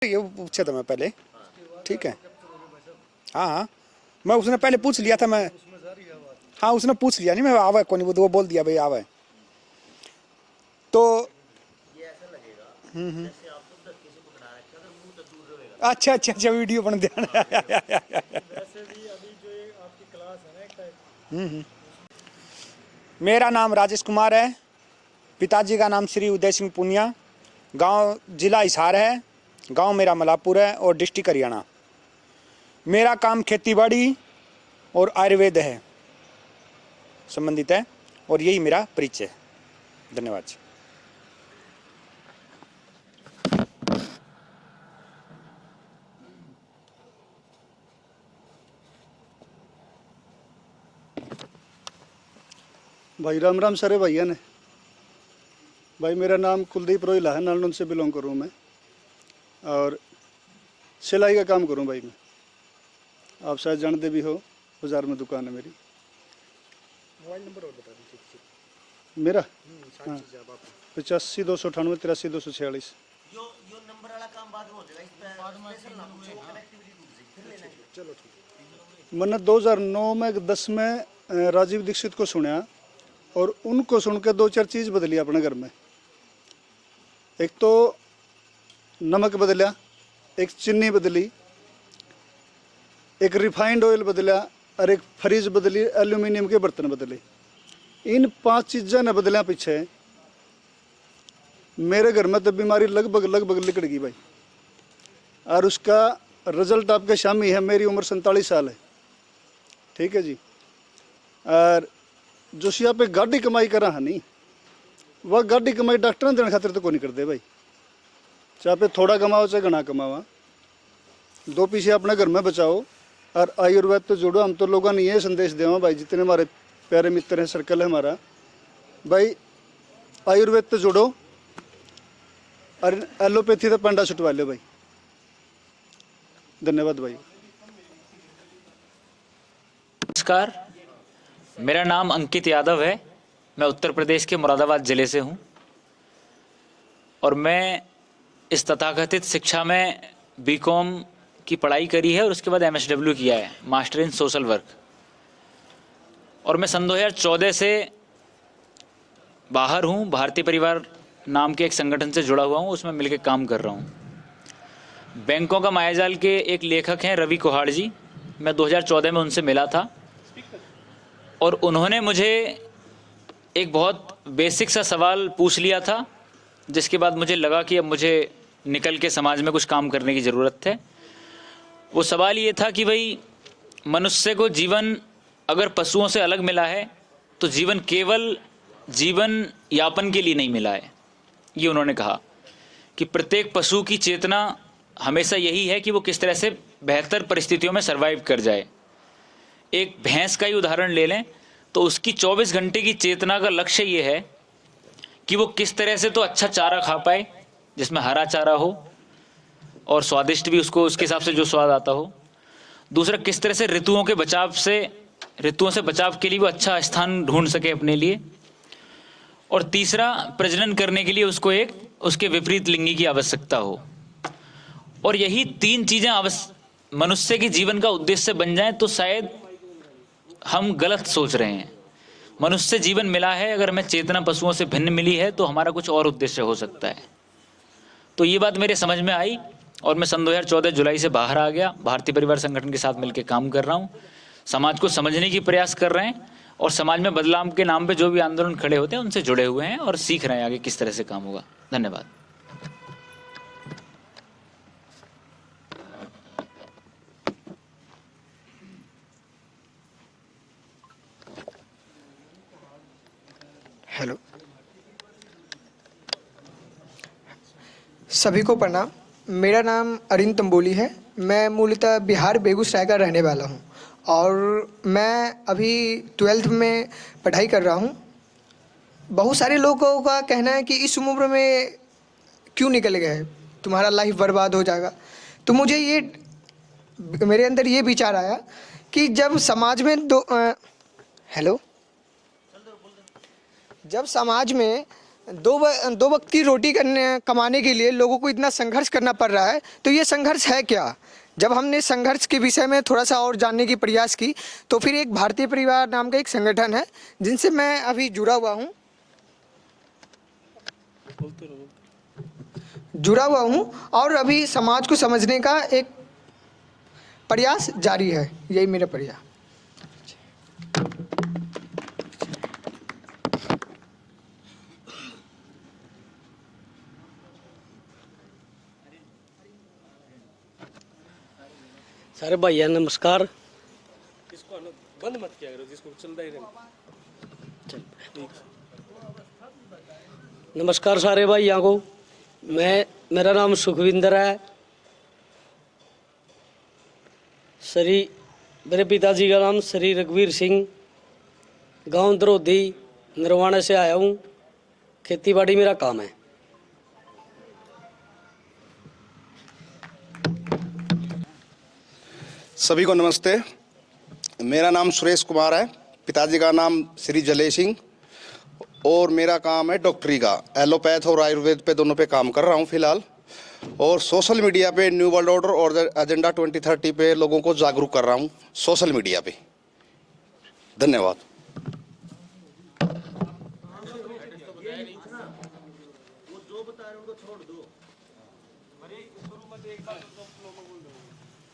ये पूछा था मैं पहले, ठीक है। हाँ हाँ, मैं उसने पहले पूछ लिया था मैं। हाँ उसने पूछ लिया, नहीं मैं आवा कौन, वो बोल दिया भाई आवा। तो अच्छा अच्छा अच्छा, वीडियो बन ध्यान। मेरा नाम राजेश कुमार है, पिताजी का नाम श्री उदय सिंह पुनिया, गांव जिला हिसार है, गांव मेरा मलापुर है और डिस्ट्रिक्ट हरियाणा। मेरा काम खेतीबाड़ी और आयुर्वेद है संबंधित है, और यही मेरा परिचय है। धन्यवाद। भाई राम राम सारे भैया ने। भाई मेरा नाम कुलदीप रोहिला है, नालनुन से बिलोंग करूँ मैं, और सिलाई का काम करूँ भाई मैं। आप शायद जानते भी हो, बाजार में दुकान है मेरी। मोबाइल नंबर और बता दीजिए मेरा। हाँ 85-298-83-246। यो नंबर वाला काम बाद में हो जाएगा, इस पे स्पेशल ना पूछो, वो कनेक्टिविटी टूट जाएगी, फिर लेना है। चलो ठीक। मैंने 2009 में 10 में राजीव दीक्षित को सुना, और उनको सुन के 2-4 चीज़ बदली अपने घर में। एक तो नमक बदला, एक चीनी बदली, एक रिफाइंड ऑयल बदला, और एक फ्रिज बदली, एल्यूमिनियम के बर्तन बदले। इन 5 चीज़ों ने बदलिया पीछे मेरे घर में तो बीमारी लगभग लिकड़ गई भाई। और उसका रिजल्ट आपके सामने है। मेरी उम्र 47 साल है, ठीक है जी। और जो सिया पे गाड़ी कमाई करा है नहीं, वह गाड़ी कमाई डॉक्टर ने देने खातिर तो कोई नहीं करते भाई। चाहे पे थोड़ा कमाओ चाहे घना कमावा, 2 पैसे अपने घर में बचाओ और आयुर्वेद तो जोड़ो। हम तो लोगों ने ये संदेश देवा भाई, जितने हमारे प्यारे मित्र हैं, सर्कल है हमारा भाई, आयुर्वेद तो जोड़ो और एलोपैथी तो पंडा छुटवा लो भाई। धन्यवाद भाई। नमस्कार, मेरा नाम अंकित यादव है। मैं उत्तर प्रदेश के मुरादाबाद ज़िले से हूँ, और मैं इस तथाकथित शिक्षा में बीकॉम की पढ़ाई करी है और उसके बाद MSW किया है, मास्टर इन सोशल वर्क। और मैं सन 2014 से बाहर हूँ, भारतीय परिवार नाम के एक संगठन से जुड़ा हुआ हूँ, उसमें मिलकर काम कर रहा हूँ। बैंकों का मायाजाल के एक लेखक हैं रवि कुहाड़ जी, मैं 2014 में उनसे मिला था, और उन्होंने मुझे एक बहुत बेसिक सा सवाल पूछ लिया था, जिसके बाद मुझे लगा कि अब मुझे निकल के समाज में कुछ काम करने की ज़रूरत है। वो सवाल ये था कि भाई, मनुष्य को जीवन अगर पशुओं से अलग मिला है तो जीवन केवल जीवन यापन के लिए नहीं मिला है। ये उन्होंने कहा कि प्रत्येक पशु की चेतना हमेशा यही है कि वो किस तरह से बेहतर परिस्थितियों में सर्वाइव कर जाए। एक भैंस का ही उदाहरण ले लें तो उसकी 24 घंटे की चेतना का लक्ष्य ये है कि वो किस तरह से तो अच्छा चारा खा पाए, जिसमें हरा चारा हो और स्वादिष्ट भी, उसको उसके हिसाब से जो स्वाद आता हो। दूसरा, किस तरह से ऋतुओं से बचाव के लिए वो अच्छा स्थान ढूंढ सके अपने लिए। और तीसरा, प्रजनन करने के लिए उसको एक उसके विपरीत लिंगी की आवश्यकता हो। और यही 3 चीज़ें मनुष्य के जीवन का उद्देश्य बन जाएं तो शायद हम गलत सोच रहे हैं। मनुष्य जीवन मिला है, अगर हमें चेतना पशुओं से भिन्न मिली है तो हमारा कुछ और उद्देश्य हो सकता है। तो ये बात मेरे समझ में आई, और मैं सन 2014 जुलाई से बाहर आ गया। भारतीय परिवार संगठन के साथ मिलकर काम कर रहा हूँ, समाज को समझने की प्रयास कर रहे हैं, और समाज में बदलाव के नाम पे जो भी आंदोलन खड़े होते हैं उनसे जुड़े हुए हैं और सीख रहे हैं आगे किस तरह से काम होगा। धन्यवाद। हेलो, सभी को प्रणाम। मेरा नाम अरिंद तंबोली है। मैं मूलतः बिहार बेगूसराय का रहने वाला हूं, और मैं अभी 12th में पढ़ाई कर रहा हूं। बहुत सारे लोगों का कहना है कि इस उम्र में क्यों निकल गए, तुम्हारा लाइफ बर्बाद हो जाएगा। तो मुझे मेरे अंदर ये विचार आया कि जब समाज में जब समाज में दो वक्त की रोटी कमाने के लिए लोगों को इतना संघर्ष करना पड़ रहा है, तो ये संघर्ष है क्या? जब हमने संघर्ष के विषय में थोड़ा सा और जानने की प्रयास की, तो फिर एक भारतीय परिवार नाम का एक संगठन है जिनसे मैं अभी जुड़ा हुआ हूँ और अभी समाज को समझने का एक प्रयास जारी है। यही मेरा प्रयास। सारे भैया नमस्कार। बंद मत किया करो, जिसको चलता ही नमस्कार सारे भाइयों को। मेरा नाम सुखविंदर है। मेरे पिताजी का नाम श्री रघुवीर सिंह, गांव द्रोधी नरवाना से आया हूँ। खेती बाड़ी मेरा काम है। सभी को नमस्ते। मेरा नाम सुरेश कुमार है। पिताजी का नाम श्री जले सिंह और मेरा काम है डॉक्टरी का। एलोपैथ और आयुर्वेद पे दोनों पे काम कर रहा हूँ फिलहाल। और सोशल मीडिया पे न्यू वर्ल्ड ऑर्डर और एजेंडा 2030 पे लोगों को जागरूक कर रहा हूँ सोशल मीडिया पे। धन्यवाद।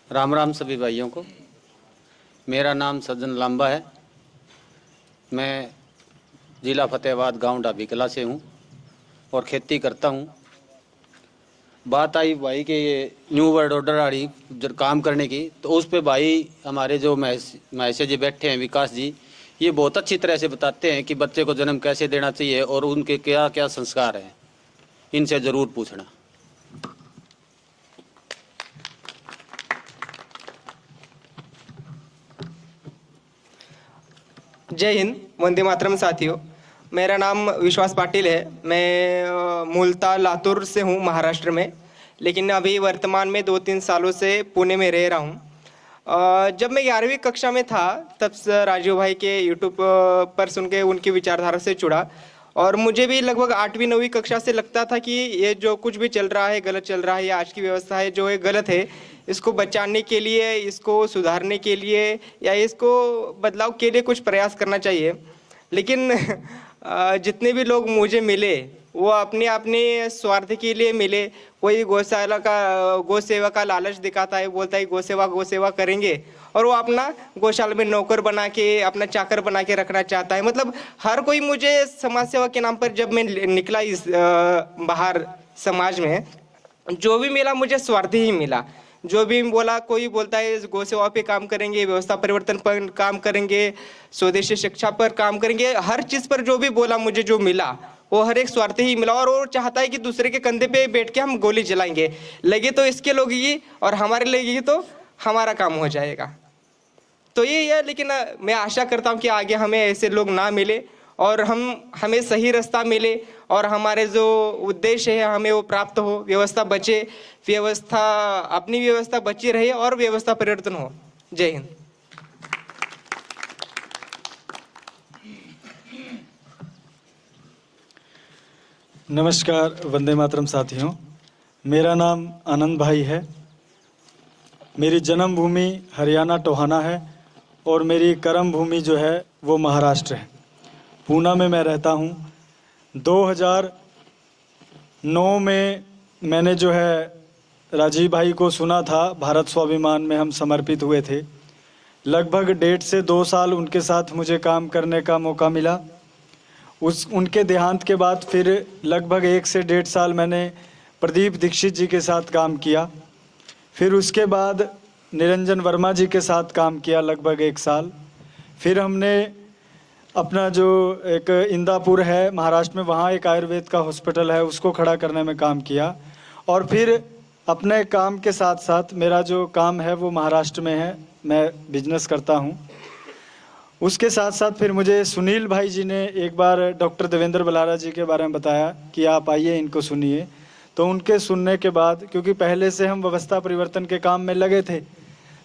राम राम सभी भाइयों को। मेरा नाम सज्जन लांबा है। मैं जिला फतेहाबाद गांव ढाबी कला से हूं और खेती करता हूं। बात आई भाई के ये न्यू वर्ल्ड ऑर्डर आड़ी जब काम करने की, तो उस पे भाई हमारे जो महेश जी बैठे हैं, विकास जी, ये बहुत अच्छी तरह से बताते हैं कि बच्चे को जन्म कैसे देना चाहिए और उनके क्या क्या संस्कार हैं। इनसे ज़रूर पूछना। जय हिंद, वंदे मातरम साथियों। मेरा नाम विश्वास पाटिल है। मैं मूलतः लातूर से हूँ, महाराष्ट्र में, लेकिन अभी वर्तमान में 2-3 सालों से पुणे में रह रहा हूँ। जब मैं 11वीं कक्षा में था तब से राजीव भाई के यूट्यूब पर सुन के उनकी विचारधारा से जुड़ा और मुझे भी लगभग 8वीं-9वीं कक्षा से लगता था कि ये जो कुछ भी चल रहा है गलत चल रहा है, या आज की व्यवस्था है जो है गलत है। इसको बचाने के लिए, इसको सुधारने के लिए या इसको बदलाव के लिए कुछ प्रयास करना चाहिए। लेकिन जितने भी लोग मुझे मिले वो अपने अपने स्वार्थ के लिए मिले। कोई गौ सेवा का लालच दिखाता है, बोलता है गौ सेवा करेंगे, और वो अपना गौशाला में नौकर बना के, अपना चाकर बना के रखना चाहता है। मतलब हर कोई मुझे समाज सेवा के नाम पर जब मैं निकला इस बाहर समाज में, जो भी मिला मुझे स्वार्थी ही मिला। जो भी बोला, कोई बोलता है गौ सेवा पे काम करेंगे, व्यवस्था परिवर्तन पर काम करेंगे, स्वदेशी शिक्षा पर काम करेंगे, हर चीज़ पर जो भी बोला मुझे जो मिला वो हर एक स्वार्थी ही मिला। और वो चाहता है कि दूसरे के कंधे पे बैठ के हम गोली चलाएंगे, लगे तो इसके लगेगी और हमारे लगेगी तो हमारा काम हो जाएगा। तो ये है। लेकिन मैं आशा करता हूँ कि आगे हमें ऐसे लोग ना मिले और हमें सही रास्ता मिले और हमारे जो उद्देश्य है हमें वो प्राप्त हो। व्यवस्था बचे, अपनी व्यवस्था बची रहे और व्यवस्था परिवर्तन हो। जय हिंद। नमस्कार वंदे मातरम साथियों। मेरा नाम आनंद भाई है। मेरी जन्मभूमि हरियाणा टोहाना है और मेरी कर्म भूमि जो है वो महाराष्ट्र है। पूना में मैं रहता हूँ। 2009 में मैंने जो है राजीव भाई को सुना था, भारत स्वाभिमान में हम समर्पित हुए थे। लगभग 1.5 से 2 साल उनके साथ मुझे काम करने का मौका मिला। उनके देहांत के बाद फिर लगभग 1 से 1.5 साल मैंने प्रदीप दीक्षित जी के साथ काम किया। फिर उसके बाद निरंजन वर्मा जी के साथ काम किया लगभग 1 साल। फिर हमने अपना जो एक इंदापुर है महाराष्ट्र में, वहाँ एक आयुर्वेद का हॉस्पिटल है, उसको खड़ा करने में काम किया। और फिर अपने काम के साथ साथ मेरा जो काम है वो महाराष्ट्र में है, मैं बिजनेस करता हूँ। उसके साथ साथ फिर मुझे सुनील भाई जी ने एक बार डॉक्टर देवेंद्र बलारा जी के बारे में बताया कि आप आइए, इनको सुनिए। तो उनके सुनने के बाद, क्योंकि पहले से हम व्यवस्था परिवर्तन के काम में लगे थे,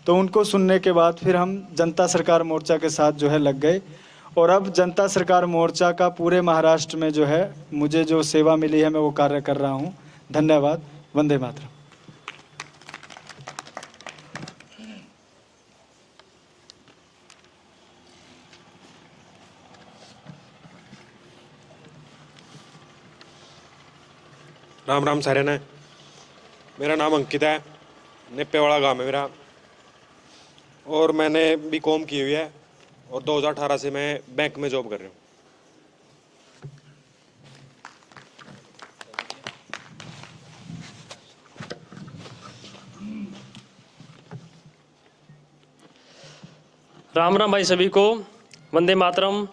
तो उनको सुनने के बाद फिर हम जनता सरकार मोर्चा के साथ जो है लग गए और अब जनता सरकार मोर्चा का पूरे महाराष्ट्र में जो है मुझे जो सेवा मिली है मैं वो कार्य कर रहा हूँ। धन्यवाद। वंदे मातरम। राम राम सारे ने। मेरा नाम अंकित है, निप्पेवाड़ा गांव है मेरा, और मैंने बीकॉम की हुई है और 2018 से मैं बैंक में जॉब कर रहा हूँ। राम राम भाई सभी को, वंदे मातरम।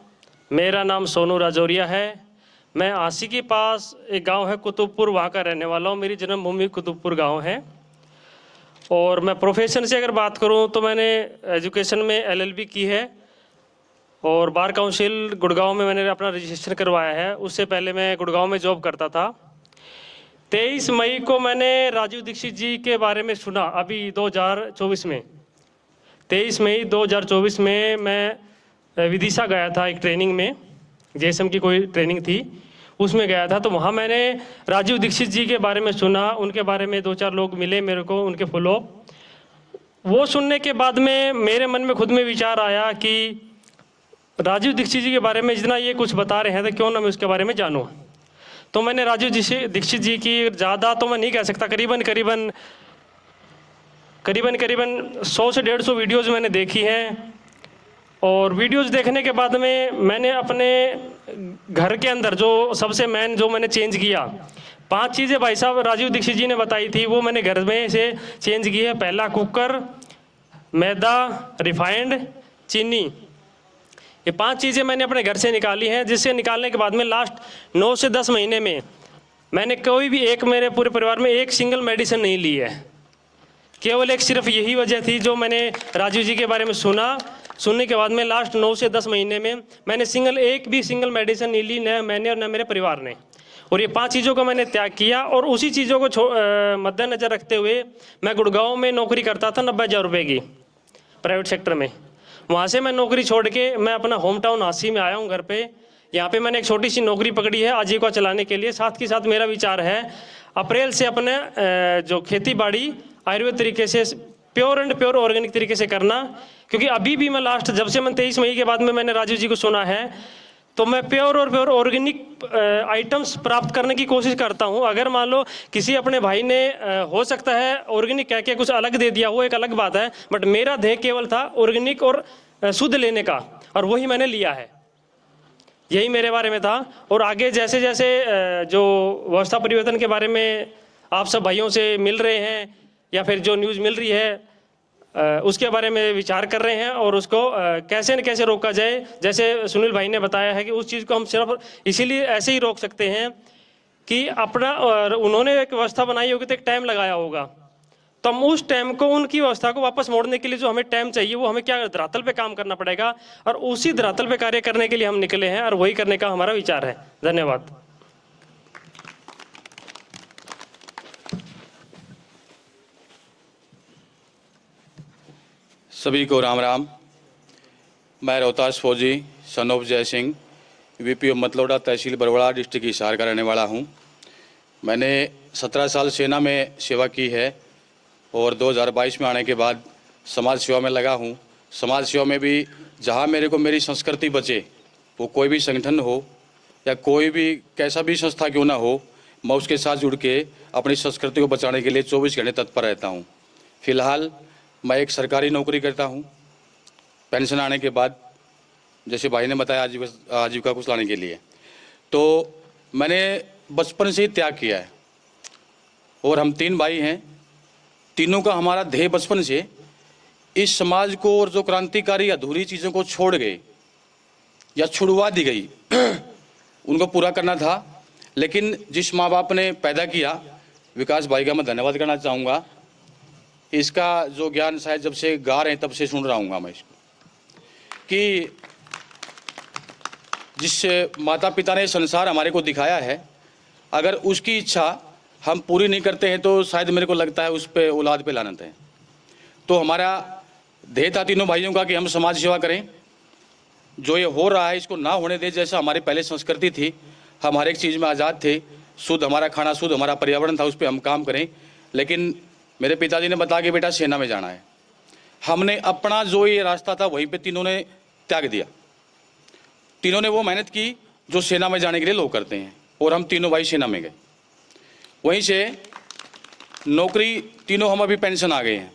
मेरा नाम सोनू राजौरिया है। मैं आसी के पास एक गांव है कुतुबपुर, वहाँ का रहने वाला हूँ। मेरी जन्मभूमि कुतुबपुर गांव है। और मैं प्रोफेशन से अगर बात करूँ तो मैंने एजुकेशन में LLB की है और बार काउंसिल गुड़गांव में मैंने अपना रजिस्ट्रेशन करवाया है। उससे पहले मैं गुड़गांव में जॉब करता था। 23 मई को मैंने राजीव दीक्षित जी के बारे में सुना, अभी 2024 में 23 मई 2024 में मैं विदिशा गया था एक ट्रेनिंग में, JSM की कोई ट्रेनिंग थी, उसमें गया था। तो वहाँ मैंने राजीव दीक्षित जी के बारे में सुना, उनके बारे में 2-4 लोग मिले मेरे को, उनके फॉलो। वो सुनने के बाद में मेरे मन में खुद में विचार आया कि राजीव दीक्षित जी के बारे में जितना ये कुछ बता रहे हैं तो क्यों ना मैं उसके बारे में जानूँ। तो मैंने राजीव दीक्षित जी की ज़्यादा तो मैं नहीं कह सकता, करीबन 100 से 150 वीडियोज़ मैंने देखी हैं। और वीडियोज़ देखने के बाद में मैंने अपने घर के अंदर जो सबसे मेन जो मैंने चेंज किया, 5 चीज़ें भाई साहब राजीव दीक्षित जी ने बताई थी, वो मैंने घर में से चेंज की है। पहला, कुकर, मैदा, रिफाइंड, चीनी, ये 5 चीज़ें मैंने अपने घर से निकाली हैं। जिससे निकालने के बाद में लास्ट 9 से 10 महीने में मैंने कोई भी एक, मेरे पूरे परिवार में एक सिंगल मेडिसिन नहीं ली है। केवल एक सिर्फ यही वजह थी जो मैंने राजीव जी के बारे में सुनने के बाद में लास्ट 9 से 10 महीने में मैंने एक भी सिंगल मेडिसिन नहीं ली, न मैंने और न मेरे परिवार ने। और ये 5 चीज़ों को मैंने त्याग किया। और उसी चीज़ों को मद्देनज़र रखते हुए मैं गुड़गांव में नौकरी करता था 90,000 रुपये की प्राइवेट सेक्टर में। वहाँ से मैं नौकरी छोड़ के मैं अपना होम टाउन आसी में आया हूँ घर पे। यहाँ पे मैंने एक छोटी सी नौकरी पकड़ी है आजीविका चलाने के लिए। साथ के साथ मेरा विचार है अप्रैल से अपने जो खेती बाड़ी आयुर्वेद तरीके से प्योर एंड प्योर ऑर्गेनिक तरीके से करना। क्योंकि अभी भी मैं लास्ट जब से मैं 23 मई के बाद में मैंने राजीव जी को सुना है तो मैं प्योर और प्योर ऑर्गेनिक आइटम्स प्राप्त करने की कोशिश करता हूं। अगर मान लो किसी अपने भाई ने हो सकता है ऑर्गेनिक कह के कुछ अलग दे दिया, वो एक अलग बात है, बट मेरा ध्येय केवल था ऑर्गेनिक और शुद्ध लेने का, और वही मैंने लिया है। यही मेरे बारे में था। और आगे जैसे जैसे जो व्यवस्था परिवर्तन के बारे में आप सब भाइयों से मिल रहे हैं या फिर जो न्यूज़ मिल रही है उसके बारे में विचार कर रहे हैं और उसको कैसे न कैसे रोका जाए। जैसे सुनील भाई ने बताया है कि उस चीज़ को हम सिर्फ इसीलिए ऐसे ही रोक सकते हैं कि अपना उन्होंने एक व्यवस्था बनाई होगी तो एक टाइम लगाया होगा, तो हम उस टाइम को उनकी व्यवस्था को वापस मोड़ने के लिए जो हमें टाइम चाहिए वो हमें क्या धरातल पे काम करना पड़ेगा, और उसी धरातल पे कार्य करने के लिए हम निकले हैं और वही करने का हमारा विचार है। धन्यवाद। सभी को राम राम। मैं रोहतास फौजी सनोप जय सिंह, VPO मतलौड़ा, तहसील बरवाड़ा, डिस्ट्रिक्ट हिसार का रहने वाला हूं। मैंने 17 साल सेना में सेवा की है और 2022 में आने के बाद समाज सेवा में लगा हूं। समाज सेवा में भी जहां मेरे को मेरी संस्कृति बचे, वो कोई भी संगठन हो या कोई भी कैसा भी संस्था क्यों ना हो, मैं उसके साथ जुड़ के अपनी संस्कृति को बचाने के लिए 24 घंटे तत्पर रहता हूँ। फिलहाल मैं एक सरकारी नौकरी करता हूँ। पेंशन आने के बाद, जैसे भाई ने बताया, आजीविका को चलाने के लिए, तो मैंने बचपन से ही त्याग किया है। और हम 3 भाई हैं, तीनों का हमारा ध्येय बचपन से इस समाज को और जो क्रांतिकारी अधूरी चीज़ों को छोड़ गए या छुड़वा दी गई उनको पूरा करना था। लेकिन जिस माँ बाप ने पैदा किया, विकास भाई का मैं धन्यवाद करना चाहूँगा। इसका जो ज्ञान शायद जब से गा रहे हैं तब से सुन रहा हूँ मैं इसको, कि जिस माता पिता ने संसार हमारे को दिखाया है, अगर उसकी इच्छा हम पूरी नहीं करते हैं तो शायद मेरे को लगता है उस पे औलाद पे लानत है। तो हमारा ध्येय था तीनों भाइयों का कि हम समाज सेवा करें जो ये हो रहा है इसको ना होने दे। जैसा हमारी पहले संस्कृति थी, हम हर एक चीज़ में आज़ाद थे, शुद्ध हमारा खाना, शुद्ध हमारा पर्यावरण था, उस पर हम काम करें। लेकिन मेरे पिताजी ने बताया कि बेटा सेना में जाना है। हमने अपना जो ये रास्ता था वहीं पे तीनों ने त्याग दिया। तीनों ने वो मेहनत की जो सेना में जाने के लिए लोग करते हैं, और हम तीनों भाई सेना में गए। वहीं से नौकरी, तीनों हम अभी पेंशन आ गए हैं।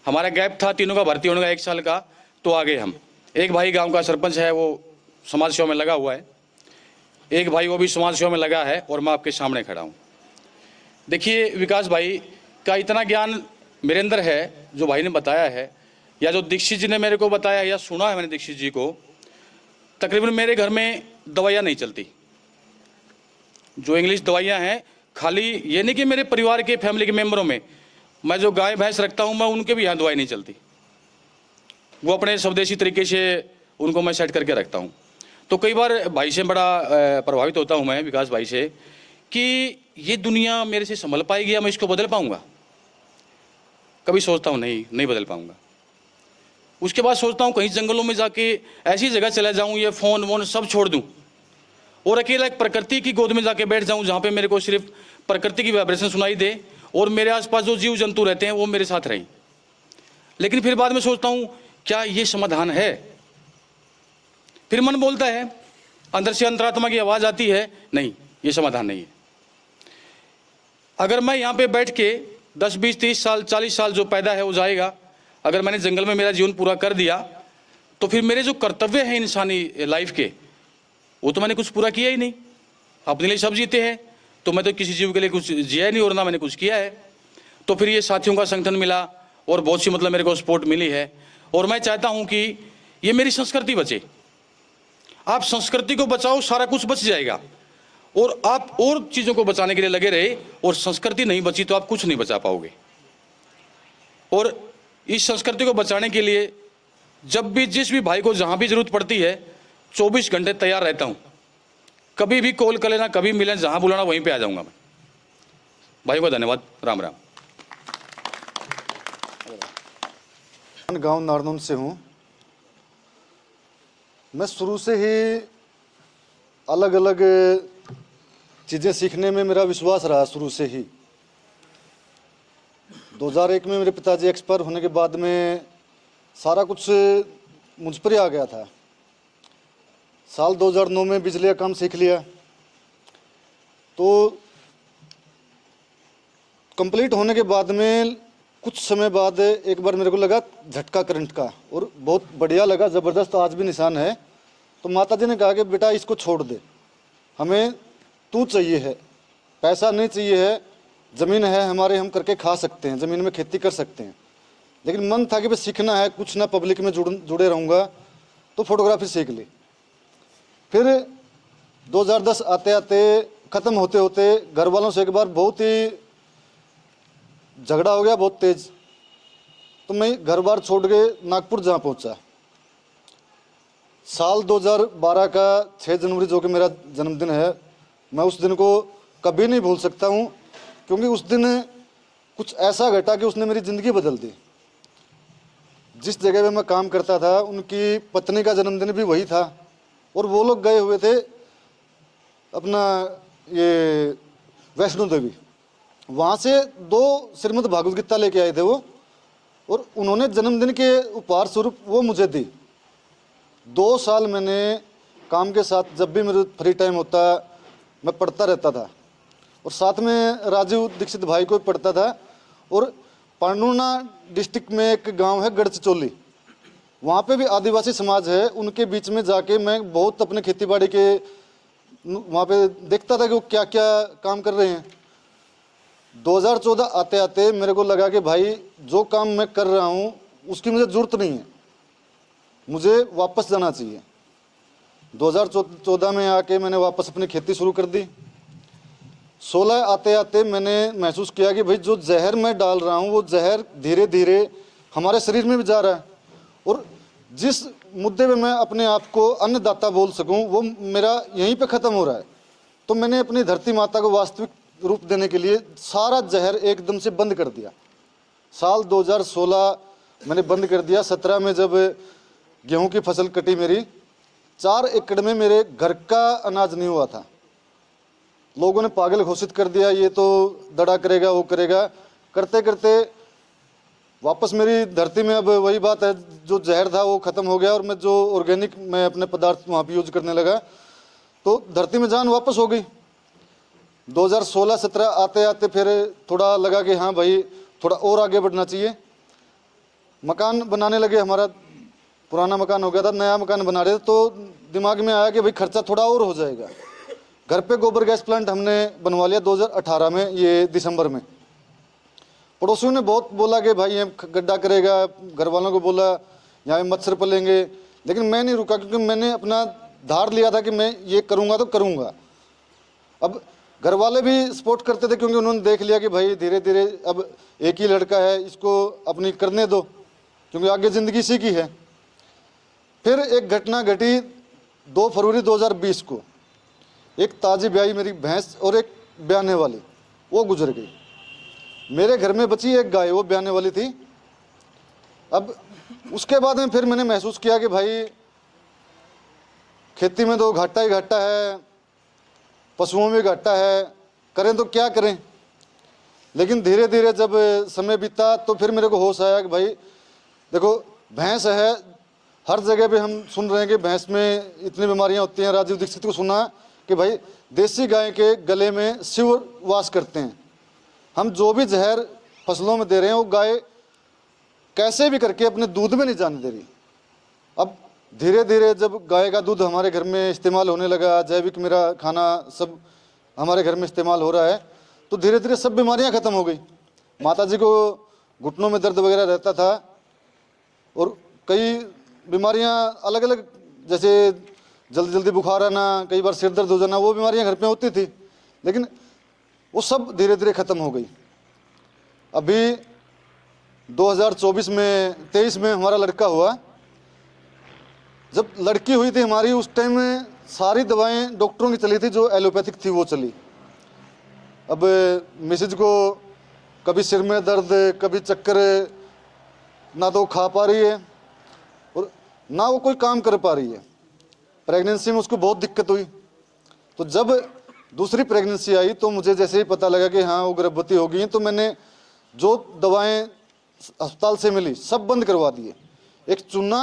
हमारा गैप था तीनों का भर्ती होने का 1 साल का, तो आ गए हम। एक भाई गांव का सरपंच है, वो समाज सेवा में लगा हुआ है। एक भाई वो भी समाज सेवा में लगा है, और मैं आपके सामने खड़ा हूँ। देखिए विकास भाई का इतना ज्ञान मेरे अंदर है जो भाई ने बताया है, या जो दीक्षित जी ने मेरे को बताया, या सुना है मैंने दीक्षित जी को। तकरीबन मेरे घर में दवाइयाँ नहीं चलती, जो इंग्लिश दवाइयाँ हैं। खाली ये नहीं कि मेरे परिवार के, फैमिली के मेंबरों में, मैं जो गाय भैंस रखता हूँ, मैं उनके भी यहाँ दवाई नहीं चलती। वो अपने स्वदेशी तरीके से उनको मैं सेट करके रखता हूँ। तो कई बार भाई से बड़ा प्रभावित होता हूँ मैं, विकास भाई से, कि ये दुनिया मेरे से संभल पाएगी या मैं इसको बदल पाऊँगा। कभी सोचता हूँ नहीं बदल पाऊँगा। उसके बाद सोचता हूँ कहीं जंगलों में जाके ऐसी जगह चला जाऊँ, ये फ़ोन वोन सब छोड़ दूँ, और अकेला एक प्रकृति की गोद में जाके बैठ जाऊँ, जहाँ पे मेरे को सिर्फ प्रकृति की वाइब्रेशन सुनाई दे, और मेरे आसपास जो जीव जंतु रहते हैं वो मेरे साथ रहें। लेकिन फिर बाद में सोचता हूँ क्या ये समाधान है? फिर मन बोलता है, अंदर से अंतरात्मा की आवाज़ आती है, नहीं ये समाधान नहीं है। अगर मैं यहाँ पे बैठ के 10, 20, 30 साल, 40 साल जो पैदा है वो जाएगा। अगर मैंने जंगल में मेरा जीवन पूरा कर दिया, तो फिर मेरे जो कर्तव्य हैं इंसानी लाइफ के, वो तो मैंने कुछ पूरा किया ही नहीं। अपने लिए सब जीते हैं, तो मैं तो किसी जीव के लिए कुछ जिया ही नहीं, और ना मैंने कुछ किया है। तो फिर ये साथियों का संगठन मिला, और बहुत सी मतलब मेरे को सपोर्ट मिली है। और मैं चाहता हूँ कि ये मेरी संस्कृति बचे। आप संस्कृति को बचाओ, सारा कुछ बच जाएगा। और आप और चीज़ों को बचाने के लिए लगे रहे, और संस्कृति नहीं बची तो आप कुछ नहीं बचा पाओगे। और इस संस्कृति को बचाने के लिए जब भी, जिस भी भाई को जहाँ भी जरूरत पड़ती है, 24 घंटे तैयार रहता हूँ। कभी भी कॉल कर लेना, कभी मिलें, जहाँ बुलाना वहीं पे आ जाऊँगा मैं। भाई को धन्यवाद। राम राम। गांव नारनौंद से हूँ। मैं शुरू से ही अलग अलग चीज़ें सीखने में मेरा विश्वास रहा, शुरू से ही। 2001 में मेरे पिताजी एक्सपायर होने के बाद में सारा कुछ मुझ पर ही आ गया था। साल 2009 में बिजली का काम सीख लिया, तो कंप्लीट होने के बाद में कुछ समय बाद एक बार मेरे को लगा झटका करंट का, और बहुत बढ़िया लगा, ज़बरदस्त, आज भी निशान है। तो माताजी ने कहा कि बेटा इसको छोड़ दे, हमें तू चाहिए है, पैसा नहीं चाहिए है, ज़मीन है हमारे, हम करके खा सकते हैं, ज़मीन में खेती कर सकते हैं। लेकिन मन था कि भाई सीखना है कुछ ना, पब्लिक में जुड़े रहूँगा, तो फोटोग्राफी सीख ली। फिर 2010 आते आते, ख़त्म होते होते, घर वालों से एक बार बहुत ही झगड़ा हो गया, बहुत तेज। तो मैं घर बार छोड़ के नागपुर जहाँ पहुँचा। साल 2012 का 6 जनवरी, जो कि मेरा जन्मदिन है, मैं उस दिन को कभी नहीं भूल सकता हूँ, क्योंकि उस दिन कुछ ऐसा घटा कि उसने मेरी ज़िंदगी बदल दी। जिस जगह पे मैं काम करता था, उनकी पत्नी का जन्मदिन भी वही था, और वो लोग गए हुए थे अपना ये वैष्णो देवी। वहाँ से 2 श्रीमद् भागवत गीता लेके आए थे वो, और उन्होंने जन्मदिन के उपहार स्वरूप वो मुझे दी। 2 साल मैंने काम के साथ, जब भी मेरे फ्री टाइम होता, मैं पढ़ता रहता था, और साथ में राजीव दीक्षित भाई को भी पढ़ता था। और पांडुना डिस्ट्रिक्ट में एक गांव है गढ़चिचोली, वहाँ पे भी आदिवासी समाज है, उनके बीच में जाके मैं बहुत अपने खेतीबाड़ी के वहाँ पे देखता था कि वो क्या क्या काम कर रहे हैं। 2014 आते आते मेरे को लगा कि भाई जो काम मैं कर रहा हूँ उसकी मुझे ज़रूरत नहीं है, मुझे वापस जाना चाहिए। 2014 में आके मैंने वापस अपनी खेती शुरू कर दी। 16 आते आते मैंने महसूस किया कि भाई जो जहर मैं डाल रहा हूँ वो जहर धीरे धीरे हमारे शरीर में भी जा रहा है, और जिस मुद्दे पे मैं अपने आप को अन्नदाता बोल सकूं वो मेरा यहीं पे ख़त्म हो रहा है। तो मैंने अपनी धरती माता को वास्तविक रूप देने के लिए सारा जहर एकदम से बंद कर दिया। साल 2016 मैंने बंद कर दिया। 17 में जब गेहूं की फसल कटी मेरी, 4 एकड़ में मेरे घर का अनाज नहीं हुआ था। लोगों ने पागल घोषित कर दिया, ये तो दड़ा करेगा, वो करेगा, करते करते वापस मेरी धरती में अब वही बात है, जो जहर था वो ख़त्म हो गया और मैं जो ऑर्गेनिक मैं अपने पदार्थ वहाँ पे यूज करने लगा तो धरती में जान वापस हो गई। 2016-17 आते आते फिर थोड़ा लगा कि हाँ भाई थोड़ा और आगे बढ़ना चाहिए। मकान बनाने लगे, हमारा पुराना मकान हो गया था, नया मकान बना रहे थे तो दिमाग में आया कि भाई खर्चा थोड़ा और हो जाएगा। घर पे गोबर गैस प्लांट हमने बनवा लिया 2018 में, ये दिसंबर में। पड़ोसियों ने बहुत बोला कि भाई ये गड्ढा करेगा, घर वालों को बोला यहाँ मच्छर पलेंगे, लेकिन मैं नहीं रुका क्योंकि मैंने अपना धार लिया था कि मैं ये करूँगा तो करूँगा। अब घर वाले भी सपोर्ट करते थे क्योंकि उन्होंने देख लिया कि भाई धीरे धीरे अब एक ही लड़का है, इसको अपनी करने दो क्योंकि आगे ज़िंदगी इसी की है। फिर एक घटना घटी 2 फरवरी 2020 को, एक ताजी ब्याही मेरी भैंस और एक ब्याने वाली वो गुजर गई। मेरे घर में बची एक गाय, वो ब्याने वाली थी। अब उसके बाद में फिर मैंने महसूस किया कि भाई खेती में तो घाटा ही घाटा है, पशुओं में घाटा है, करें तो क्या करें। लेकिन धीरे धीरे जब समय बीता तो फिर मेरे को होश आया कि भाई देखो भैंस है, हर जगह पे हम सुन रहे हैं कि भैंस में इतनी बीमारियां होती हैं। राजीव दीक्षित को सुना कि भाई देसी गाय के गले में शिव वास करते हैं। हम जो भी जहर फसलों में दे रहे हैं वो गाय कैसे भी करके अपने दूध में नहीं जाने दे रही। अब धीरे धीरे जब गाय का दूध हमारे घर में इस्तेमाल होने लगा, जैविक मेरा खाना सब हमारे घर में इस्तेमाल हो रहा है, तो धीरे धीरे सब बीमारियां ख़त्म हो गई। माताजी को घुटनों में दर्द वगैरह रहता था और कई बीमारियां अलग अलग, जैसे जल्दी जल्दी बुखार आना, कई बार सिर दर्द हो जाना, वो बीमारियां घर पे होती थी, लेकिन वो सब धीरे धीरे ख़त्म हो गई। अभी 2023 में हमारा लड़का हुआ। जब लड़की हुई थी हमारी उस टाइम में सारी दवाएं डॉक्टरों की चली थी, जो एलोपैथिक थी वो चली। अब मिसेज को कभी सिर में दर्द, कभी चक्कर, ना तो खा पा रही है और ना वो कोई काम कर पा रही है। प्रेगनेंसी में उसको बहुत दिक्कत हुई। तो जब दूसरी प्रेगनेंसी आई तो मुझे जैसे ही पता लगा कि हाँ वो गर्भवती हो गई है, तो मैंने जो दवाएं अस्पताल से मिली सब बंद करवा दिए। एक चूना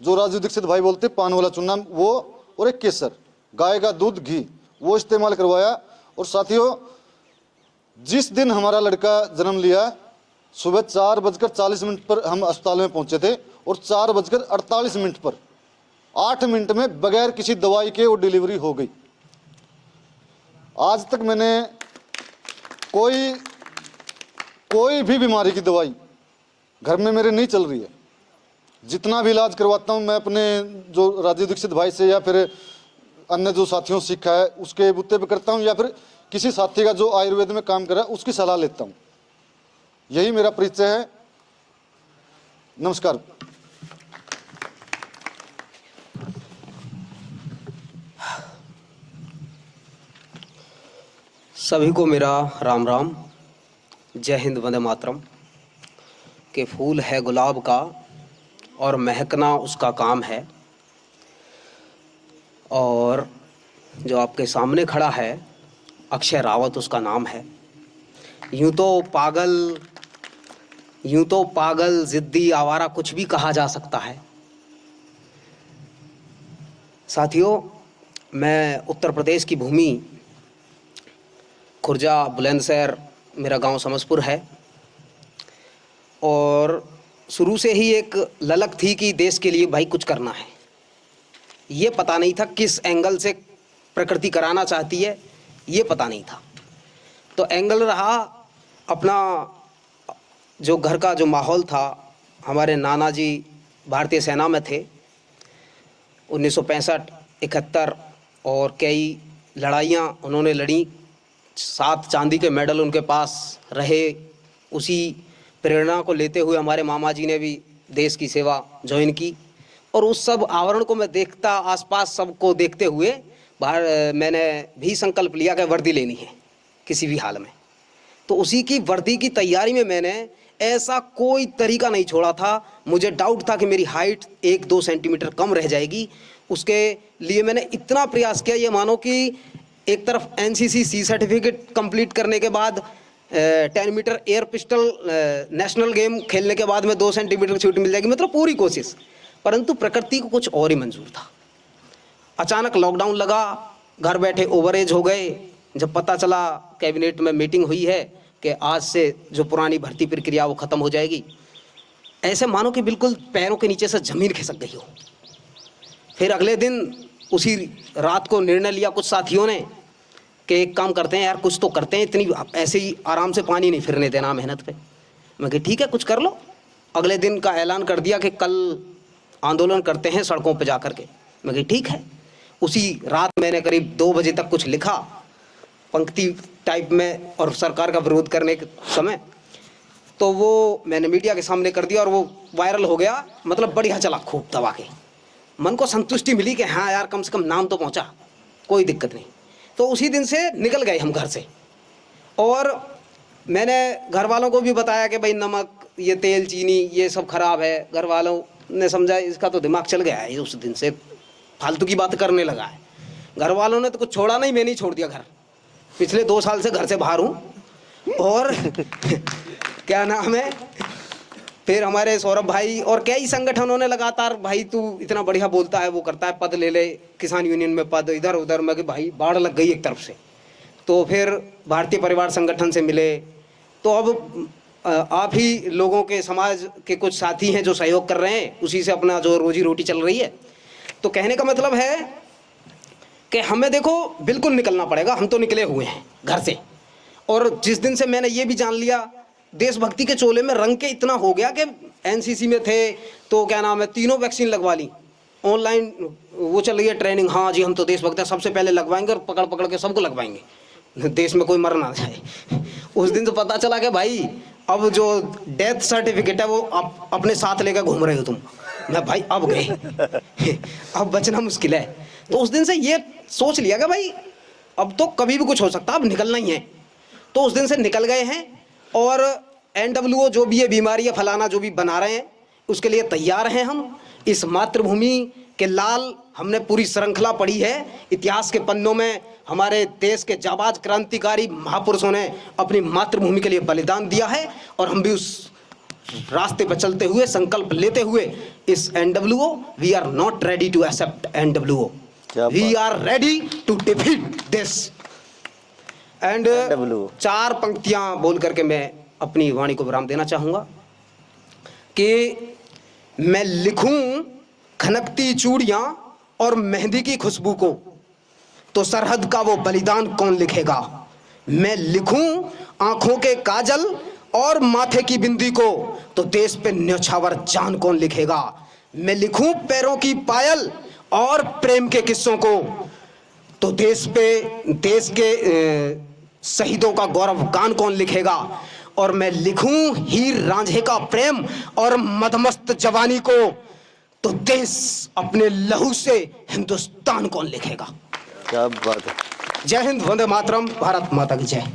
जो राजीव दीक्षित भाई बोलते पान वाला चूना, वो, और एक केसर, गाय का दूध, घी, वो इस्तेमाल करवाया। और साथियों जिस दिन हमारा लड़का जन्म लिया सुबह 4:40 पर हम अस्पताल में पहुंचे थे और 4:48 पर 8 मिनट में बगैर किसी दवाई के वो डिलीवरी हो गई। आज तक मैंने कोई भी बीमारी की दवाई घर में मेरे नहीं चल रही है। जितना भी इलाज करवाता हूँ मैं अपने जो राजीव दीक्षित भाई से या फिर अन्य जो साथियों से सीखा है उसके बुत्ते पे करता हूँ, या फिर किसी साथी का जो आयुर्वेद में काम कर रहा है उसकी सलाह लेता हूँ। यही मेरा परिचय है। नमस्कार। सभी को मेरा राम राम, जय हिंद, वंदे मातरम। के फूल है गुलाब का और महकना उसका काम है, और जो आपके सामने खड़ा है अक्षय रावत उसका नाम है। यूं तो पागल, जिद्दी, आवारा कुछ भी कहा जा सकता है। साथियों, मैं उत्तर प्रदेश की भूमि खुर्जा, बुलंदशहर, मेरा गांव समसपुर है, और शुरू से ही एक ललक थी कि देश के लिए भाई कुछ करना है। ये पता नहीं था किस एंगल से प्रकृति कराना चाहती है, ये पता नहीं था। तो एंगल रहा अपना जो घर का जो माहौल था। हमारे नाना जी भारतीय सेना में थे 1965-71, और कई लड़ाइयाँ उन्होंने लड़ी। 7 चांदी के मेडल उनके पास रहे। उसी प्रेरणा को लेते हुए हमारे मामा जी ने भी देश की सेवा ज्वाइन की, और उस सब आवरण को मैं देखता, आसपास सबको देखते हुए मैंने भी संकल्प लिया कि वर्दी लेनी है किसी भी हाल में। तो उसी की वर्दी की तैयारी में मैंने ऐसा कोई तरीका नहीं छोड़ा था। मुझे डाउट था कि मेरी हाइट 1-2 सेंटीमीटर कम रह जाएगी, उसके लिए मैंने इतना प्रयास किया, ये मानो कि एक तरफ एनसीसी सी सर्टिफिकेट कंप्लीट करने के बाद 10 metre air pistol national game खेलने के बाद में 2 सेंटीमीटर छूट मिल जाएगी, मतलब पूरी कोशिश, परंतु प्रकृति को कुछ और ही मंजूर था। अचानक लॉकडाउन लगा, घर बैठे ओवरेज हो गए। जब पता चला कैबिनेट में मीटिंग हुई है कि आज से जो पुरानी भर्ती प्रक्रिया वो ख़त्म हो जाएगी, ऐसे मानो कि बिल्कुल पैरों के नीचे से ज़मीन खिसक गई हो। फिर अगले दिन उसी रात को निर्णय लिया कुछ साथियों ने कि एक काम करते हैं यार, कुछ तो करते हैं, इतनी ऐसे ही आराम से पानी नहीं फिरने देना मेहनत पे। मैं कहा ठीक है, कुछ कर लो। अगले दिन का ऐलान कर दिया कि कल आंदोलन करते हैं सड़कों पे जा कर के। मैं कहा ठीक है। उसी रात मैंने करीब 2 बजे तक कुछ लिखा पंक्ति टाइप में और सरकार का विरोध करने के समय, तो वो मैंने मीडिया के सामने कर दिया और वो वायरल हो गया। मतलब बढ़िया चला, खूब दबा के। मन को संतुष्टि मिली कि हाँ यार, कम से कम नाम तो पहुंचा, कोई दिक्कत नहीं। तो उसी दिन से निकल गए हम घर से। और मैंने घर वालों को भी बताया कि भाई नमक, ये तेल, चीनी, ये सब खराब है। घर वालों ने समझा इसका तो दिमाग चल गया है, उस दिन से फालतू की बात करने लगा है। घर वालों ने तो कुछ छोड़ा नहीं, मैंने ही छोड़ दिया घर। पिछले 2 साल से घर से बाहर हूँ। और क्या नाम है, फिर हमारे सौरभ भाई और कई संगठनों ने लगातार, भाई तू इतना बढ़िया बोलता है, वो करता है, पद ले ले किसान यूनियन में, पद इधर उधर। मैं कि भाई बाढ़ लग गई एक तरफ से। तो फिर भारतीय परिवार संगठन से मिले। तो अब आप ही लोगों के समाज के कुछ साथी हैं जो सहयोग कर रहे हैं, उसी से अपना जो रोजी रोटी चल रही है। तो कहने का मतलब है कि हमें देखो बिल्कुल निकलना पड़ेगा। हम तो निकले हुए हैं घर से। और जिस दिन से मैंने ये भी जान लिया, देशभक्ति के चोले में रंग के इतना हो गया कि एनसीसी में थे तो क्या नाम है, 3 वैक्सीन लगवा ली। ऑनलाइन वो चल रही है ट्रेनिंग, हाँ जी हम तो देशभक्त हैं, सबसे पहले लगवाएंगे और पकड़ पकड़ के सबको लगवाएंगे, देश में कोई मर ना जाए। उस दिन तो पता चला कि भाई अब जो डेथ सर्टिफिकेट है वो अपने साथ लेकर घूम रहे हो तुम। मैं भाई अब गए, अब बचना मुश्किल है। तो उस दिन से ये सोच लिया कि भाई अब तो कभी भी कुछ हो सकता है, अब निकलना ही है। तो उस दिन से निकल गए हैं। और NWO जो भी ये बीमारी है फलाना जो भी बना रहे हैं, उसके लिए तैयार हैं हम। इस मातृभूमि के लाल हमने पूरी श्रृंखला पढ़ी है। इतिहास के पन्नों में हमारे देश के जाबाज क्रांतिकारी महापुरुषों ने अपनी मातृभूमि के लिए बलिदान दिया है। और हम भी उस रास्ते पर चलते हुए, संकल्प लेते हुए, इस NWO, we are not ready to accept NWO, we are ready to defeat this. And 4 पंक्तियां बोल करके मैं अपनी वाणी को विराम देना चाहूँगा कि मैं लिखूं खनकती चूड़ियाँ और मेहंदी की खुशबू को, तो सरहद का वो बलिदान कौन लिखेगा। मैं लिखूं आंखों के काजल और माथे की बिंदी को, तो देश पे न्यौछावर जान कौन लिखेगा। मैं लिखूं पैरों की पायल और प्रेम के किस्सों को, तो देश के शहीदों का गौरव गान कौन लिखेगा। और मैं लिखूं हीर रांझे का प्रेम और मदमस्त जवानी को, तो देश अपने लहू से हिंदुस्तान कौन लिखेगा। क्या बात है। जय हिंद, वंदे मातरम, भारत माता की जय।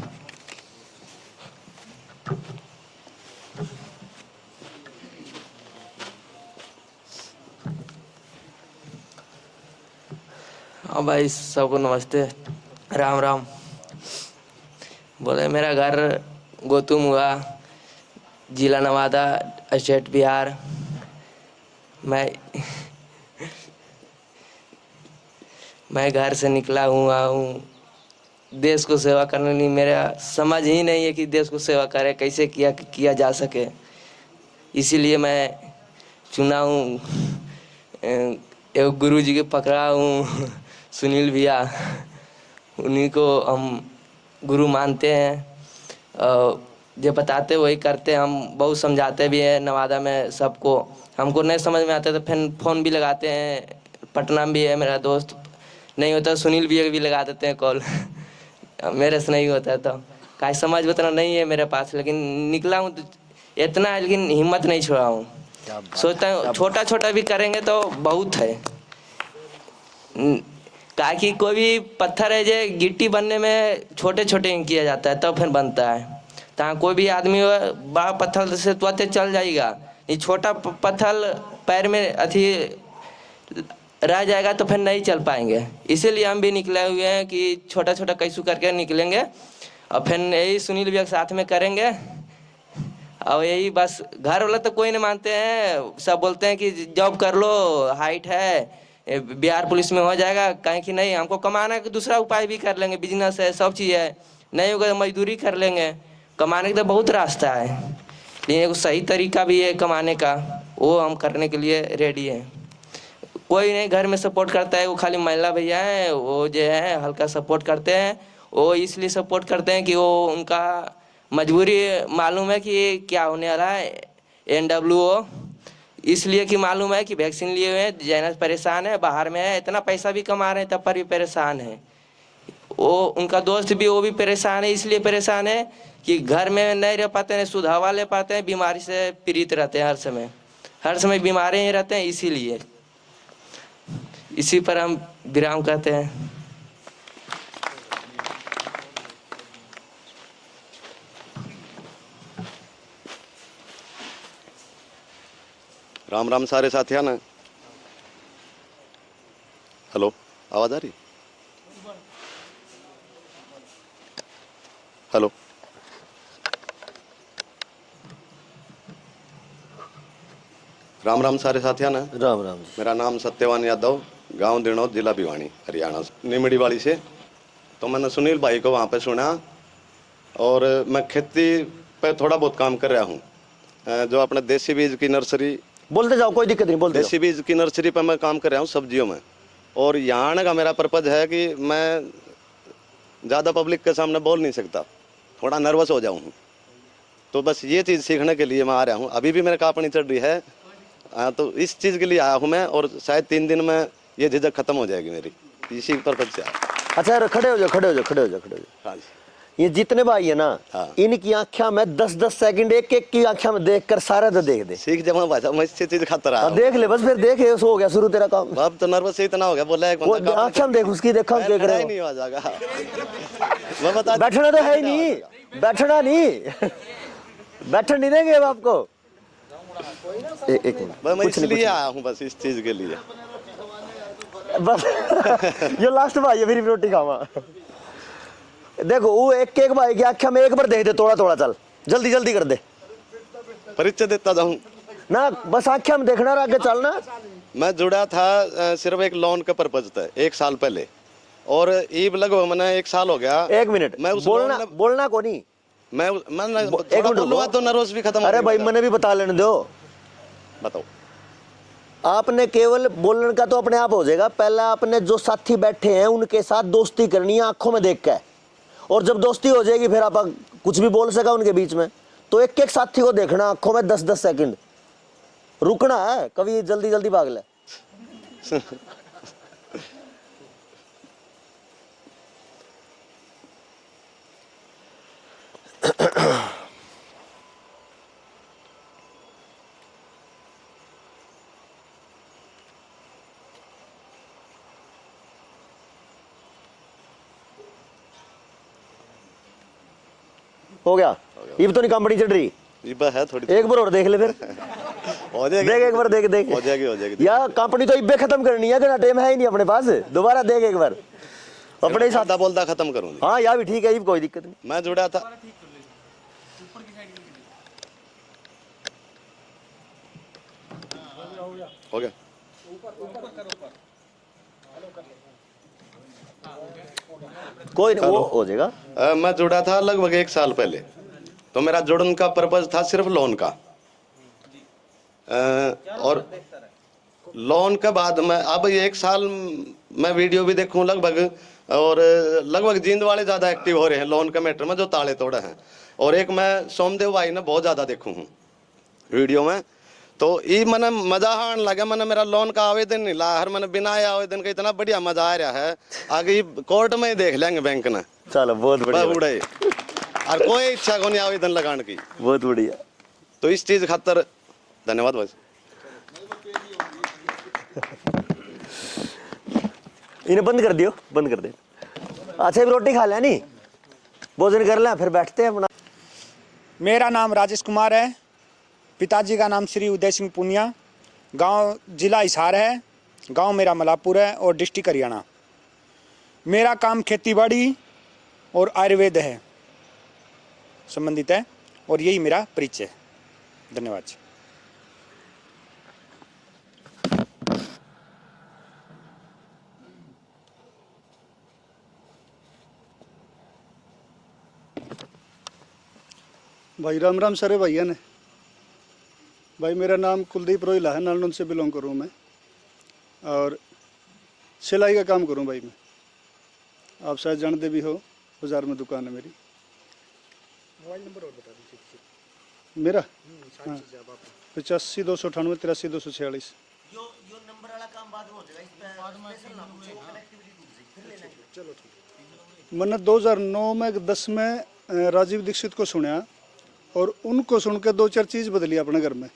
हाँ भाई, सबको नमस्ते, राम राम। बोले मेरा घर गौतम हुआ, जिला नवादा, स्टेट बिहार। मैं घर से निकला हुआ हूँ देश को सेवा करने। नहीं, मेरा समझ ही नहीं है कि देश को सेवा करे, कैसे किया जा सके। इसीलिए मैं चुना हूँ, एक गुरु जी के पकड़ा हूँ, सुनील भैया, उन्हीं को हम गुरु मानते हैं। जो बताते वही करते, हम बहुत समझाते भी हैं नवादा में सबको। हमको नहीं समझ में आता तो फिर फ़ोन भी लगाते हैं। पटना में भी है मेरा दोस्त, नहीं होता सुनील भैया भी लगा देते हैं कॉल। मेरे से नहीं होता तो काहे समझ उतना नहीं है मेरे पास, लेकिन निकला हूँ तो इतना है, लेकिन हिम्मत नहीं छोड़ा हूँ। सोचता हूँ छोटा छोटा भी करेंगे तो बहुत है। ताकि कोई भी पत्थर है जो गिट्टी बनने में छोटे छोटे ही किया जाता है, तब फिर बनता है। तो कोई भी आदमी हो बड़ा पत्थर से तुरंत चल जाएगा, ये छोटा पत्थर पैर में अथी रह जाएगा तो फिर नहीं चल पाएंगे। इसीलिए हम भी निकले हुए हैं कि छोटा छोटा कैसू करके निकलेंगे और फिर यही सुनील भैया के साथ में करेंगे। और यही बस, घर वाला तो कोई नहीं मानते हैं, सब बोलते हैं कि जॉब कर लो, हाइट है, बिहार पुलिस में हो जाएगा। कहीं कि नहीं, हमको कमाना का दूसरा उपाय भी कर लेंगे, बिजनेस है, सब चीज़ है, नहीं होगा तो मजदूरी कर लेंगे। कमाने का तो बहुत रास्ता है, लेकिन एक सही तरीका भी है कमाने का, वो हम करने के लिए रेडी है। कोई नहीं घर में सपोर्ट करता है, वो खाली महिला भैया हैं, वो जो है हल्का सपोर्ट करते हैं। वो इसलिए सपोर्ट करते हैं कि वो उनका मजबूरी मालूम है कि क्या होने वाला है, NWO, इसलिए कि मालूम है कि वैक्सीन लिए हुए हैं, जैनस परेशान है, बाहर में है, इतना पैसा भी कमा रहे हैं तब पर भी परेशान है। वो उनका दोस्त भी, वो भी परेशान है, इसलिए परेशान है कि घर में नहीं रह पाते हैं, शुद्ध हवा ले पाते हैं, बीमारी से पीड़ित रहते हैं, हर समय बीमारी ही रहते हैं। इसीलिए इसी पर हम विराम करते हैं। राम राम सारे साथिया ना। हेलो, आवाज आ रही? हेलो, राम राम सारे साथिया ना। राम राम। मेरा नाम सत्यवान यादव, गांव दिनौद, जिला भिवानी, हरियाणा, निमड़ी वाली से। तो मैंने सुनील भाई को वहाँ पे सुना और मैं खेती पे थोड़ा बहुत काम कर रहा हूँ। जो अपने देसी बीज की नर्सरी, बोलते जाओ, कोई दिक्कत नहीं, बोलते देसी बीज की नर्सरी पर मैं काम कर रहा हूँ सब्जियों में। और यहाँ आने का मेरा पर्पज है कि मैं ज़्यादा पब्लिक के सामने बोल नहीं सकता, थोड़ा नर्वस हो जाऊँ। तो बस ये चीज़ सीखने के लिए मैं आ रहा हूँ। अभी भी मेरे काँपनी चढ़ रही है, तो इस चीज़ के लिए आया हूँ मैं, और शायद 3 दिन में ये झिझक खत्म हो जाएगी मेरी, इसी पर्पज से आया। अच्छा, खड़े हो जाओ। हाँ जी। ये जितने भाई है ना, हाँ। इनकी आँखें में 10-10 सेकंड एक एक की आँखें में देख कर सारा तो देख दे। सीख जमा भाषा मैं इससे चीज खाता रहा। देख ले बस, फिर देख, हो गया शुरू तेरा काम। अब तो नर्वस इतना हो गया, बोला एक बंदा आँखें में देख उसकी, देखा क्या करे, नहीं आ जाएगा। मैं बता, बैठना तो है ही नहीं, बैठना नहीं बैठन नहीं देंगे अब आपको। एक मिनट, मैं इसलिए आया हूँ बस इस चीज के लिए बस। ये लास्ट भाई है, फिर रोटी खावा। देखो वो एक एक भाई की आँखें में एक बार देख दे, थोड़ा चल, जल्दी जल्दी कर दे, परिचय देता जाऊँ ना, बस आँखें में देखना और आगे चलना। मैं जुड़ा था सिर्फ एक लोन का पर्पज था 1 साल पहले, और ये लगभग मैंने 1 साल हो गया। 1 मिनट, मैं बोलना को नहीं, मैं एक मिनट बोलूँगा तो नर्वस भी खत्म। अरे भाई मैंने भी बता लेने दो। बताओ। आपने केवल बोलने का तो अपने आप हो जाएगा, पहले आपने जो साथी बैठे हैं उनके साथ दोस्ती करनी है आंखों में देख के, और जब दोस्ती हो जाएगी फिर आप कुछ भी बोल सका उनके बीच में। तो एक एक साथी को देखना आंखों में 10-10 सेकंड, रुकना है, कभी जल्दी जल्दी भाग ले। हो गया, ये तो नहीं कंपनी चढ़ रही, इब्बा है थोड़ी, एक बार और देख ले फिर। हो जाएगी, देख एक बार, देख हो जाएगी यार, कंपनी तो इब्बे खत्म करनी है, कि टाइम है ही नहीं अपने पास, दोबारा देख एक बार अपने साथ बोलता खत्म करूंगी। हाँ यार भी ठीक है, कोई दिक्कत नहीं। मैं जुड़ा था, हो गया, कोई नहीं, वो हो जाएगा। मैं जुड़ा था लगभग 1 साल पहले, तो मेरा जुड़न का पर्पज था सिर्फ लोन का। और लोन के बाद मैं अब 1 साल मैं वीडियो भी देखूं लगभग, और लगभग जींद वाले ज़्यादा एक्टिव हो रहे हैं लोन के मैटर में, जो ताले तोड़े हैं। और एक मैं सोमदेव भाई ने बहुत ज़्यादा देखूं हूँ वीडियो में, तो ये मैंने मजा आने लगा। मैंने मेरा लोन का आवेदन नहीं ला, हर मैंने बिना आवेदन का इतना बढ़िया मजा आ रहा है, आगे कोर्ट में ही देख लेंगे बैंक ने। चलो बहुत बढ़िया, और कोई इच्छा को नहीं आवेदन लगाने की, बहुत बढ़िया। तो इस चीज खातर धन्यवाद भाई। इन्हें बंद कर दियो, बंद कर दे। अच्छा भी रोटी खा लिया नहीं, भोजन कर लें फिर बैठते हैं अपना। मेरा नाम राजेश कुमार है, पिताजी का नाम श्री उदय सिंह पुनिया, गांव जिला हिसार है, गांव मेरा मलापुर है और डिस्ट्रिक्ट हरियाणा। मेरा काम खेतीबाड़ी और आयुर्वेद है संबंधित है और यही मेरा परिचय है। धन्यवाद। भाई राम राम सारे भैया ने। भाई मेरा नाम कुलदीप रोहिला है, नालनौंद से बिलोंग करूँ मैं और सिलाई का काम करूँ भाई मैं। आप शायद जानते भी हो, बाज़ार में दुकान है मेरी। मोबाइल नंबर और बता दीजिए मेरा। हाँ 85-298-83-246। यो नंबर वाला काम बाद में हो जाएगा, इस पे स्पेशल ना पूछो, कनेक्टिविटी टूट जाएगी, फिर ले लेंगे। चलो ठीक। मैंने 2009 में 10 में राजीव दीक्षित को सुना और उनको सुन के 2-4 चीज़ बदली अपने घर में।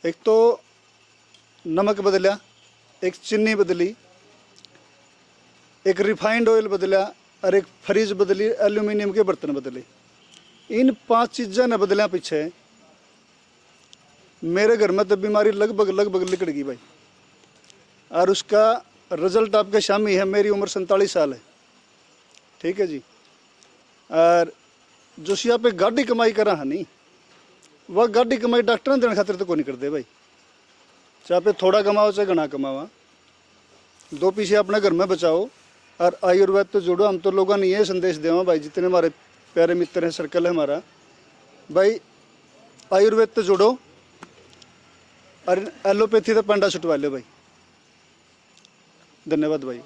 एक तो नमक बदला, एक चीनी बदली, एक रिफाइंड ऑयल बदला और एक फ्रिज बदली, एल्यूमिनियम के बर्तन बदले। इन 5 चीज़ों ने बदलिया पीछे मेरे घर में तो बीमारी लगभग लिकड़ गई भाई। और उसका रिजल्ट आपके सामने है। मेरी उम्र 47 साल है, ठीक है जी। और जो सिया पे गाड़ी कमाई करा है नहीं, वह गाड़ी कमाई डॉक्टर देने खातिर तो कोई नहीं करते भाई। चाहे पे थोड़ा कमाओ चाहे घना कमावा, 2 पैसे अपने घर में बचाओ और आयुर्वेद तो जोड़ो। हम तो लोगों ने ये संदेश देवा भाई, जितने हमारे प्यारे मित्र हैं, सर्कल है हमारा भाई, आयुर्वेद तो जोड़ो और एलोपैथी तो पंडा छुटवा लो भाई। धन्यवाद भाई।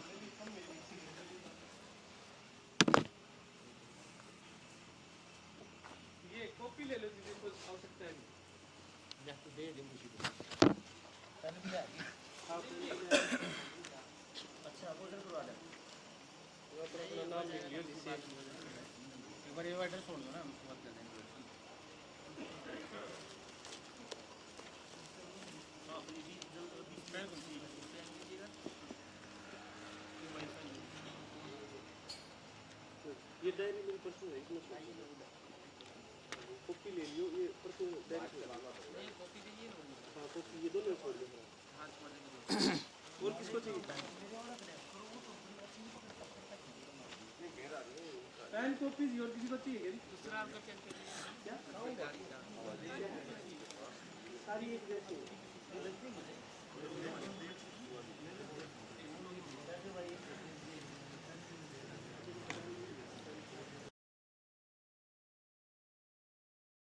ये डायरी मेरी पर्सनल है, इसमें कॉपी ले लियो। ये पर्सनल डायरी से कॉपी दीजिए। हाँ कॉपी ये दोनों छोड़ दो। और किसको चाहिए पेन कॉपी? और किसी को चाहिए दूसरा आपका क्या सारी एक जैसी